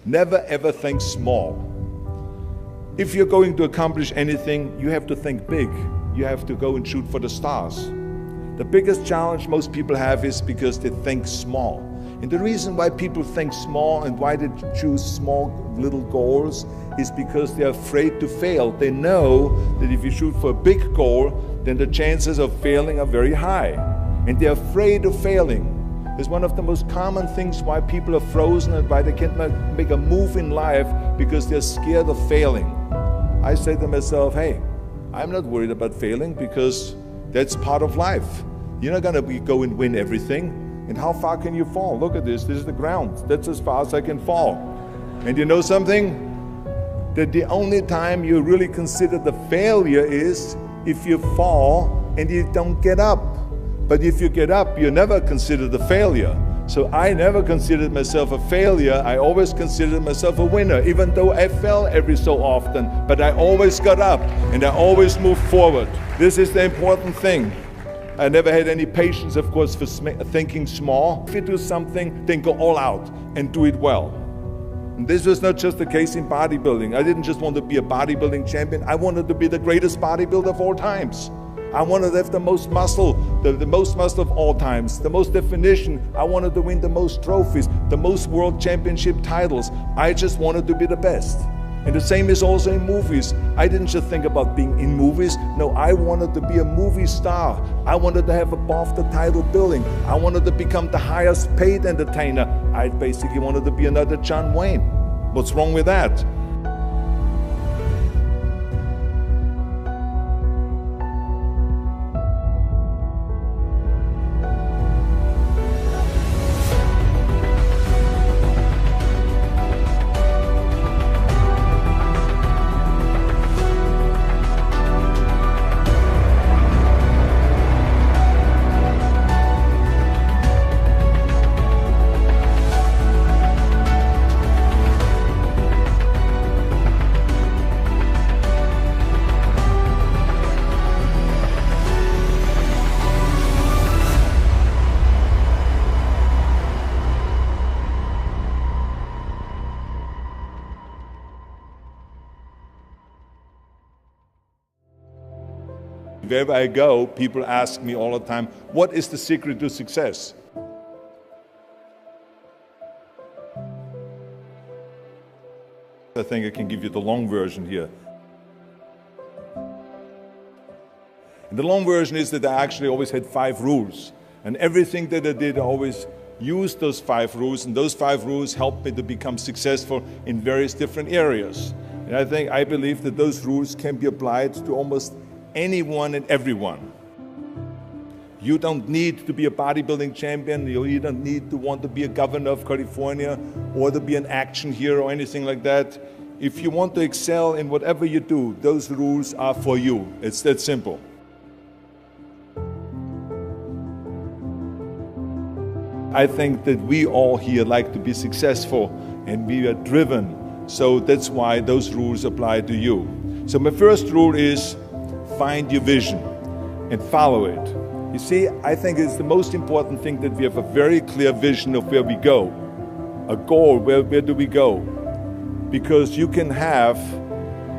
Never ever think small. If you're going to accomplish anything, you have to think big. You have to go and shoot for the stars. The biggest challenge most people have is because they think small. And the reason why people think small and why they choose small little goals is because they're afraid to fail. They know that if you shoot for a big goal, then the chances of failing are very high. And they're afraid of failing. It's one of the most common things why people are frozen and why they can't make a move in life, because they're scared of failing. I say to myself, hey, I'm not worried about failing because that's part of life. You're not gonna go and win everything. And how far can you fall? Look at this, this is the ground. That's as far as I can fall. And you know something? That the only time you really consider the failure is if you fall and you don't get up. But if you get up, you never consider the failure. So I never considered myself a failure. I always considered myself a winner, even though I fell every so often. But I always got up and I always moved forward. This is the important thing. I never had any patience, of course, for thinking small. If you do something, then go all out and do it well. And this was not just the case in bodybuilding. I didn't just want to be a bodybuilding champion. I wanted to be the greatest bodybuilder of all times. I wanted to have the most muscle, the most muscle of all times, the most definition. I wanted to win the most trophies, the most world championship titles. I just wanted to be the best. And the same is also in movies. I didn't just think about being in movies. No, I wanted to be a movie star. I wanted to have above the title billing. I wanted to become the highest paid entertainer. I basically wanted to be another John Wayne. What's wrong with that? Wherever I go, people ask me all the time, what is the secret to success? I think I can give you the long version here. And the long version is that I actually always had 5 rules. And everything that I did, I always used those 5 rules, and those 5 rules helped me to become successful in various different areas. And I believe that those rules can be applied to almost anyone and everyone. You don't need to be a bodybuilding champion, you don't need to want to be a governor of California or to be an action hero or anything like that. If you want to excel in whatever you do, those rules are for you. It's that simple. I think that we all here like to be successful and we are driven. So that's why those rules apply to you. So my first rule is find your vision and follow it. You see, I think it's the most important thing that we have a very clear vision of where we go. A goal, where do we go? Because you can have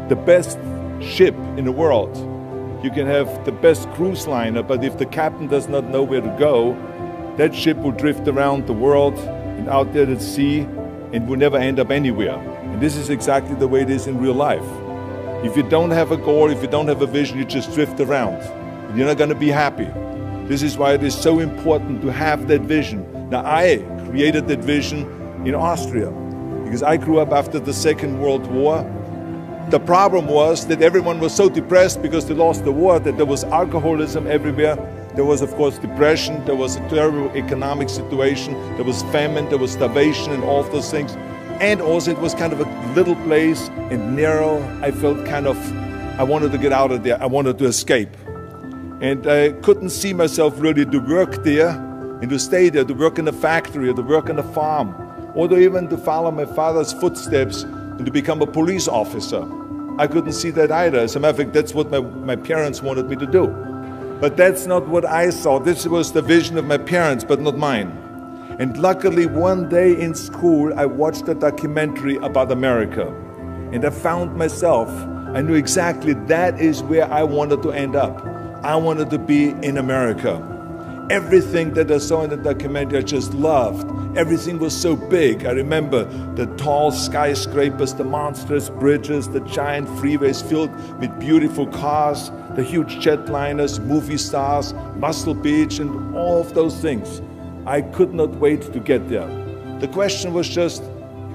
the best ship in the world. You can have the best cruise liner, but if the captain does not know where to go, that ship will drift around the world and out there at sea and will never end up anywhere. And this is exactly the way it is in real life. If you don't have a goal, if you don't have a vision, you just drift around. And you're not going to be happy. This is why it is so important to have that vision. Now, I created that vision in Austria because I grew up after the Second World War. The problem was that everyone was so depressed because they lost the war that there was alcoholism everywhere. There was, of course, depression. There was a terrible economic situation. There was famine. There was starvation and all of those things. And also it was kind of a little place and narrow. I felt I wanted to get out of there. I wanted to escape. And I couldn't see myself really to work there and to stay there, to work in a factory or to work on a farm, or to even to follow my father's footsteps and to become a police officer. I couldn't see that either. As a matter of fact, that's what my parents wanted me to do. But that's not what I saw. This was the vision of my parents, but not mine. And luckily, one day in school, I watched a documentary about America. And I found myself, I knew exactly that is where I wanted to end up. I wanted to be in America. Everything that I saw in the documentary, I just loved. Everything was so big. I remember the tall skyscrapers, the monstrous bridges, the giant freeways filled with beautiful cars, the huge jetliners, movie stars, Muscle Beach, and all of those things. I could not wait to get there. The question was just,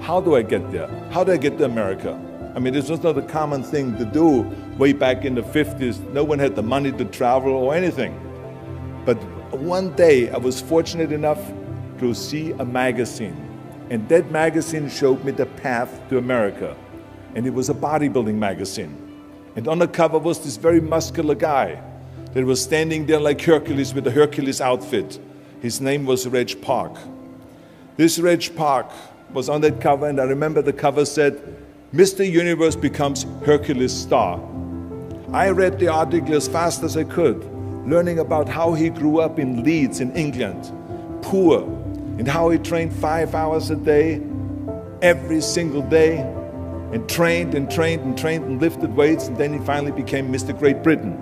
how do I get there? How do I get to America? I mean, this was not a common thing to do way back in the 50s. No one had the money to travel or anything. But one day I was fortunate enough to see a magazine. And that magazine showed me the path to America. And it was a bodybuilding magazine. And on the cover was this very muscular guy that was standing there like Hercules with a Hercules outfit. His name was Reg Park. This Reg Park was on that cover, and I remember the cover said, Mr. Universe becomes Hercules star. I read the article as fast as I could, learning about how he grew up in Leeds in England, poor, and how he trained 5 hours a day, every single day, and trained and trained and trained and lifted weights, and then he finally became Mr. Great Britain.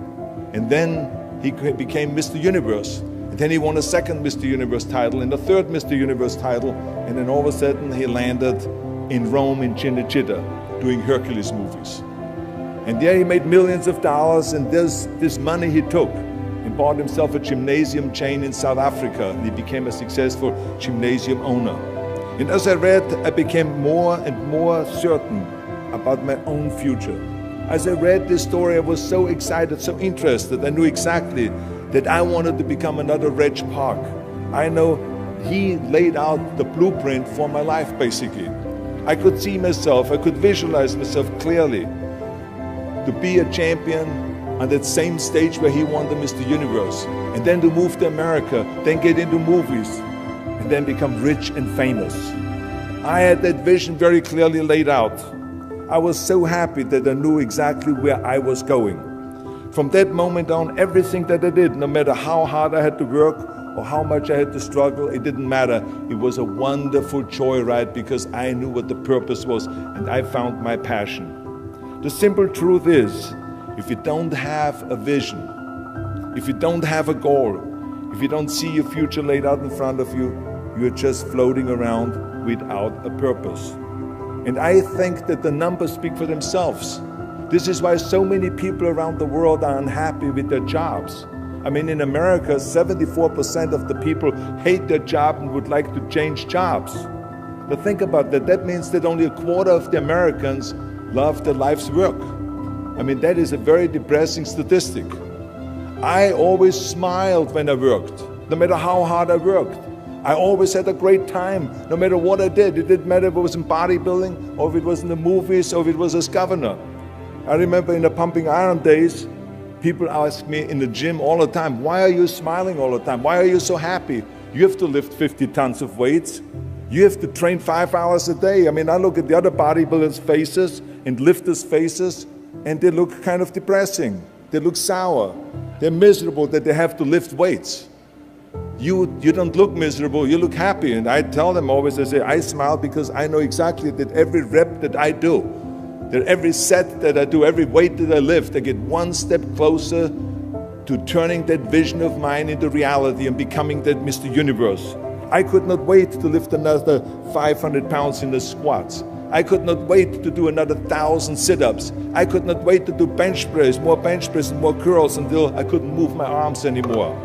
And then he became Mr. Universe. And then he won a second Mr. Universe title and a third Mr. Universe title, and then all of a sudden he landed in Rome in Cinecittà doing Hercules movies. And there he made millions of dollars, and this money he took and bought himself a gymnasium chain in South Africa, and he became a successful gymnasium owner. And as I read, I became more and more certain about my own future. As I read this story, I was so excited, so interested. I knew exactly that I wanted to become another Reg Park. I know he laid out the blueprint for my life, basically. I could see myself, I could visualize myself clearly to be a champion on that same stage where he won the Mr. Universe, and then to move to America, then get into movies, and then become rich and famous. I had that vision very clearly laid out. I was so happy that I knew exactly where I was going. From that moment on, everything that I did, no matter how hard I had to work or how much I had to struggle, it didn't matter. It was a wonderful joyride because I knew what the purpose was and I found my passion. The simple truth is, if you don't have a vision, if you don't have a goal, if you don't see your future laid out in front of you, you're just floating around without a purpose. And I think that the numbers speak for themselves. This is why so many people around the world are unhappy with their jobs. I mean, in America, 74% of the people hate their job and would like to change jobs. But think about that. That means that only a quarter of the Americans love their life's work. I mean, that is a very depressing statistic. I always smiled when I worked, no matter how hard I worked. I always had a great time, no matter what I did. It didn't matter if it was in bodybuilding, or if it was in the movies, or if it was as governor. I remember in the pumping iron days, people ask me in the gym all the time, why are you smiling all the time? Why are you so happy? You have to lift 50 tons of weights. You have to train 5 hours a day. I mean, I look at the other bodybuilders' faces and lifters' faces, and they look kind of depressing. They look sour. They're miserable that they have to lift weights. You don't look miserable, you look happy. And I tell them always, I say, I smile because I know exactly that every rep that I do, that every set that I do, every weight that I lift, I get one step closer to turning that vision of mine into reality and becoming that Mr. Universe. I could not wait to lift another 500 pounds in the squats. I could not wait to do another 1,000 sit-ups. I could not wait to do bench press, more bench press and more curls until I couldn't move my arms anymore.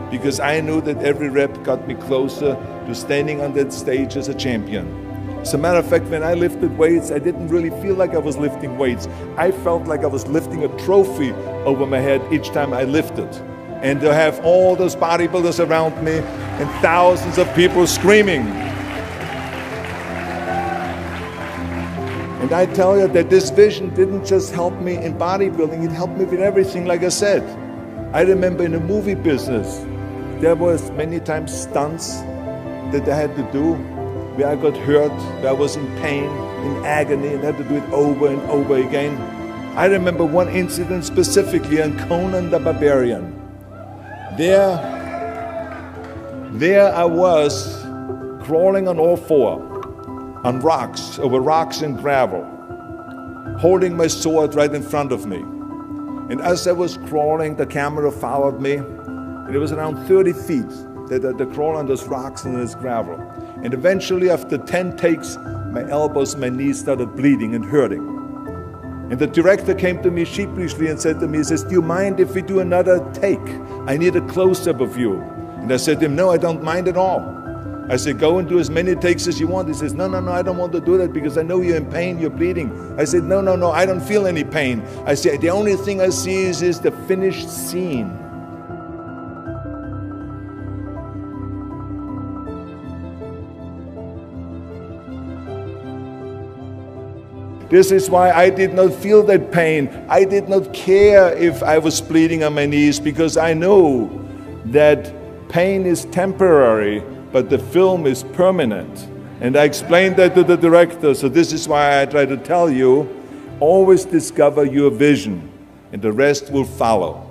Because I knew that every rep got me closer to standing on that stage as a champion. As a matter of fact, when I lifted weights, I didn't really feel like I was lifting weights. I felt like I was lifting a trophy over my head each time I lifted. And to have all those bodybuilders around me and thousands of people screaming. And I tell you that this vision didn't just help me in bodybuilding, it helped me with everything, like I said. I remember in the movie business, there was many times stunts that I had to do where I got hurt, where I was in pain, in agony, and had to do it over and over again. I remember one incident specifically on Conan the Barbarian. There I was crawling on all four, on rocks, over rocks and gravel, holding my sword right in front of me. And as I was crawling, the camera followed me, and it was around 30 feet that crawl on those rocks and this gravel. And eventually, after 10 takes, my elbows, my knees started bleeding and hurting. And the director came to me sheepishly and said to me, he says, "Do you mind if we do another take? I need a close-up of you." And I said to him, "No, I don't mind at all." I said, "Go and do as many takes as you want." He says, no, I don't want to do that because I know you're in pain, you're bleeding." I said, no, I don't feel any pain. I said, "The only thing I see is the finished scene." This is why I did not feel that pain. I did not care if I was bleeding on my knees because I know that pain is temporary, but the film is permanent. And I explained that to the director, so this is why I try to tell you, always discover your vision, and the rest will follow.